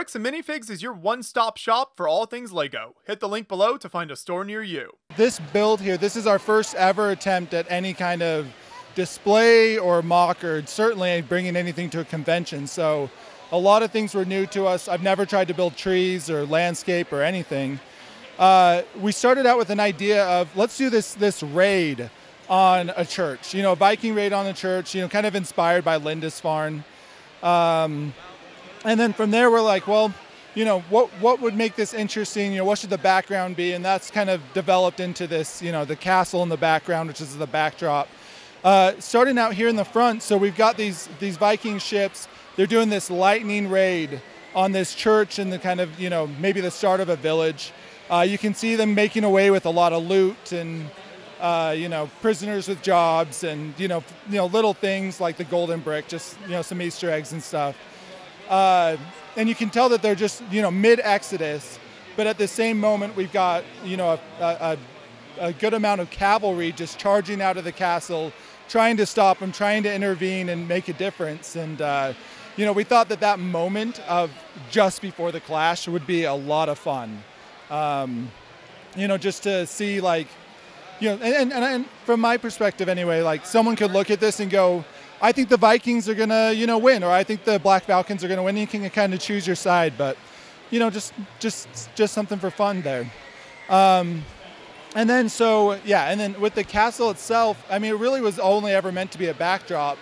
Bricks and Minifigs is your one-stop shop for all things LEGO. Hit the link below to find a store near you. This build here, this is our first ever attempt at any kind of display or mock, or certainly bringing anything to a convention. So a lot of things were new to us. I've never tried to build trees or landscape or anything. We started out with an idea of, let's do this raid on a church, a Viking raid on a church, kind of inspired by Lindisfarne. And then from there, we're like, well, what would make this interesting? What should the background be? And that's kind of developed into this, the castle in the background, which is the backdrop. Starting out here in the front, so we've got these Viking ships. They're doing this lightning raid on this church and the kind of, maybe the start of a village. You can see them making away with a lot of loot and, prisoners with jobs and, little things like the golden brick, just, some Easter eggs and stuff. And you can tell that they're just, mid-exodus, but at the same moment we've got, a good amount of cavalry just charging out of the castle, trying to stop them, trying to intervene and make a difference. And, we thought that moment of just before the clash would be a lot of fun. Just to see and from my perspective anyway, someone could look at this and go, I think the Vikings are gonna, win, or I think the Black Falcons are gonna win. You can kind of choose your side, but, just something for fun there. And then with the castle itself, it really was only ever meant to be a backdrop.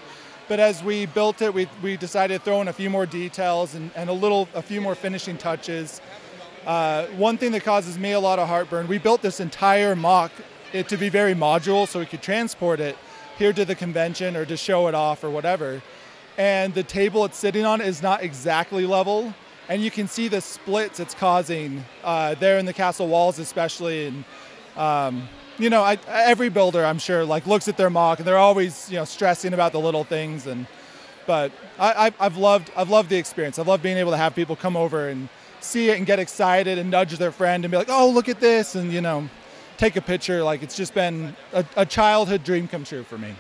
But as we built it, we decided to throw in a few more details and a few more finishing touches. One thing that causes me a lot of heartburn, we built this entire mock to be very modular so we could transport it here to the convention or to show it off or whatever. And the table it's sitting on is not exactly level. And you can see the splits it's causing there in the castle walls especially. And, every builder, I'm sure, looks at their mock and they're always, stressing about the little things. But I've loved the experience. I've loved being able to have people come over and see it and get excited and nudge their friend and be like, oh, look at this. And, take a picture. It's just been a childhood dream come true for me,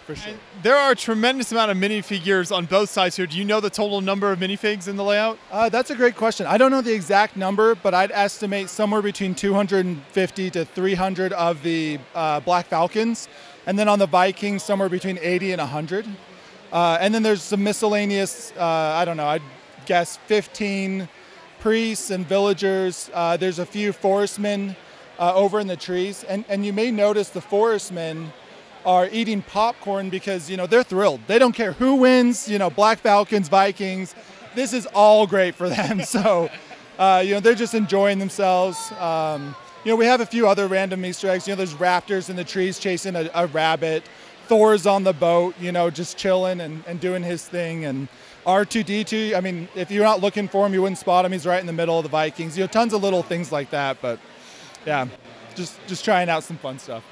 for sure. And there are a tremendous amount of minifigures on both sides here. Do you know the total number of minifigs in the layout? That's a great question. I don't know the exact number, but I'd estimate somewhere between 250 to 300 of the Black Falcons. And then on the Vikings, somewhere between 80 and 100. And then there's some miscellaneous, I'd guess 15 priests and villagers. There's a few forestmen over in the trees. And you may notice the forestmen are eating popcorn because, they're thrilled. They don't care who wins, Black Falcons, Vikings. This is all great for them. So, they're just enjoying themselves. We have a few other random Easter eggs. There's raptors in the trees chasing a rabbit. Thor's on the boat, just chilling and doing his thing. And R2-D2, if you're not looking for him, you wouldn't spot him. He's right in the middle of the Vikings. Tons of little things like that. But yeah, just trying out some fun stuff.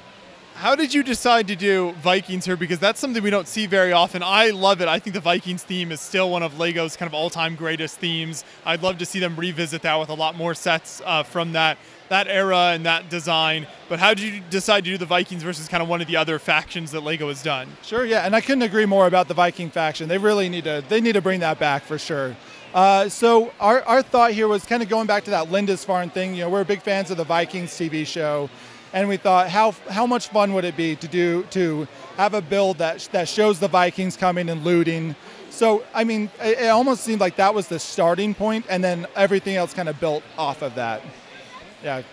How did you decide to do Vikings here? Because that's something we don't see very often. I love it. I think the Vikings theme is still one of LEGO's kind of all-time greatest themes. I'd love to see them revisit that with a lot more sets from that era and that design. But how did you decide to do the Vikings versus kind of one of the other factions that LEGO has done? Sure, yeah, and I couldn't agree more about the Viking faction. They really need to bring that back for sure. So our thought here was kind of going back to that Lindisfarne thing. We're big fans of the Vikings TV show. And we thought, how much fun would it be to have a build that shows the Vikings coming and looting? So, it almost seemed like that was the starting point, and then everything else kind of built off of that. Yeah.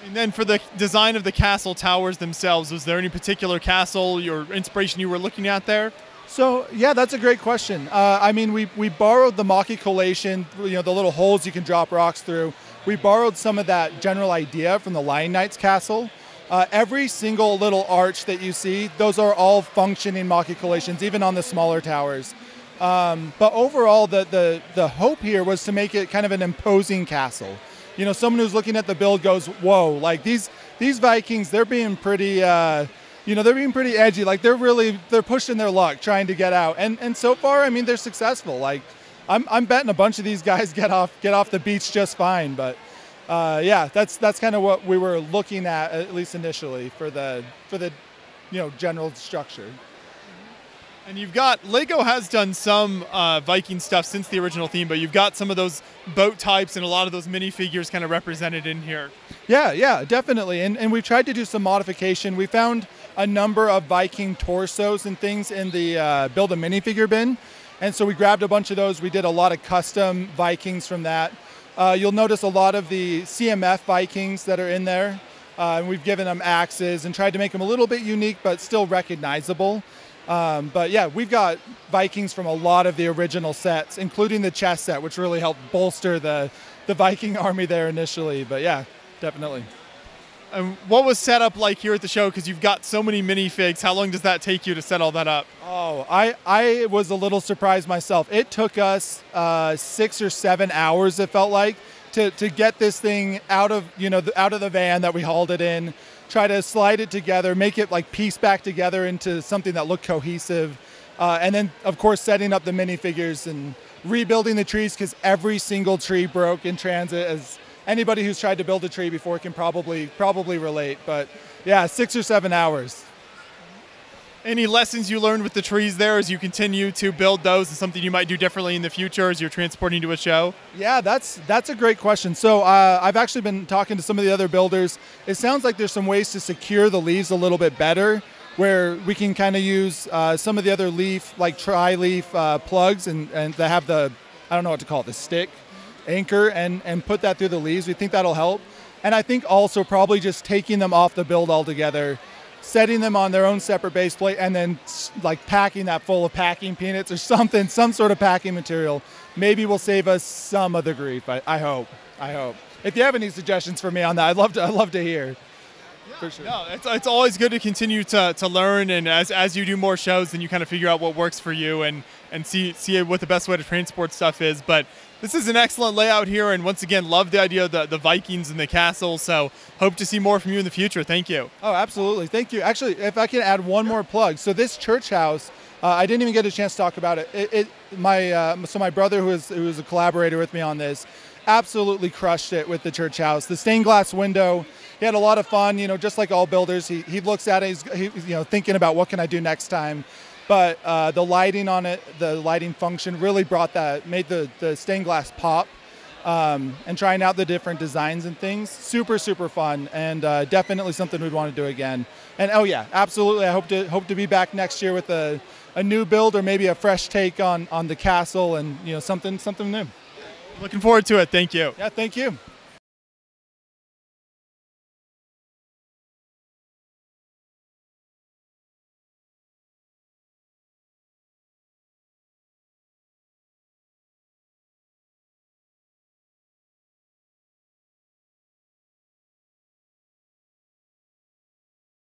And then for the design of the castle towers themselves, was there any particular castle or inspiration you were looking at there? So, yeah, that's a great question. We borrowed the Machicolations, the little holes you can drop rocks through. We borrowed some of that general idea from the Lion Knight's castle. Every single little arch that you see, those are all functioning Machicolations, even on the smaller towers. But overall, the hope here was to make it kind of an imposing castle. Someone who's looking at the build goes, whoa, these Vikings, they're being pretty, they're being pretty edgy. They're pushing their luck, trying to get out. And so far, they're successful. I'm betting a bunch of these guys get off the beach just fine. But yeah, that's kind of what we were looking at least initially for the general structure. And you've got, Lego has done some Viking stuff since the original theme, but you've got some of those boat types and a lot of those minifigures kind of represented in here. Yeah, definitely. And we've tried to do some modification. We found a number of Viking torsos and things in the Build a Minifigure bin. And so we grabbed a bunch of those. We did a lot of custom Vikings from that. You'll notice a lot of the CMF Vikings that are in there. And we've given them axes and tried to make them a little bit unique, but still recognizable. But yeah, we've got Vikings from a lot of the original sets, including the chess set, which really helped bolster the Viking army there initially. But yeah, definitely. And what was set up like here at the show? Because you've got so many minifigs. How long does that take you to set all that up? Oh, I was a little surprised myself. It took us 6 or 7 hours, it felt like, to get this thing out of the van that we hauled it in, try to slide it together, make it like piece back together into something that looked cohesive. And then, of course, setting up the minifigures and rebuilding the trees, because every single tree broke in transit, as anybody who's tried to build a tree before can probably relate. But yeah, 6 or 7 hours. Any lessons you learned with the trees there as you continue to build those, and something you might do differently in the future as you're transporting to a show? Yeah, that's a great question. So I've actually been talking to some of the other builders. It sounds like there's some ways to secure the leaves a little bit better, where we can kind of use some of the other leaf, like tri-leaf plugs, and that have the, I don't know what to call it, the stick anchor, and put that through the leaves. We think that'll help. And I think also probably just taking them off the build altogether, setting them on their own separate base plate, and then like packing that full of packing peanuts or something, some sort of packing material, maybe will save us some of the grief. I hope. If you have any suggestions for me on that, I'd love to hear. For sure. No, it's always good to continue to learn, and as you do more shows, then you kind of figure out what works for you and see what the best way to transport stuff is. But this is an excellent layout here, and once again, love the idea of the Vikings and the castle, so hope to see more from you in the future. Thank you. Oh, absolutely. Thank you. Actually, if I can add one more plug. So this church house, I didn't even get a chance to talk about it. So my brother, who is a collaborator with me on this, absolutely crushed it with the church house. The stained glass window, he had a lot of fun, just like all builders. He looks at it, he's thinking about what can I do next time. But the lighting on it, the lighting function really made the stained glass pop, and trying out the different designs and things. Super, super fun, and definitely something we'd want to do again. And oh yeah, absolutely. I hope to be back next year with a new build, or maybe a fresh take on the castle, and something new. Looking forward to it. Thank you. Yeah, thank you.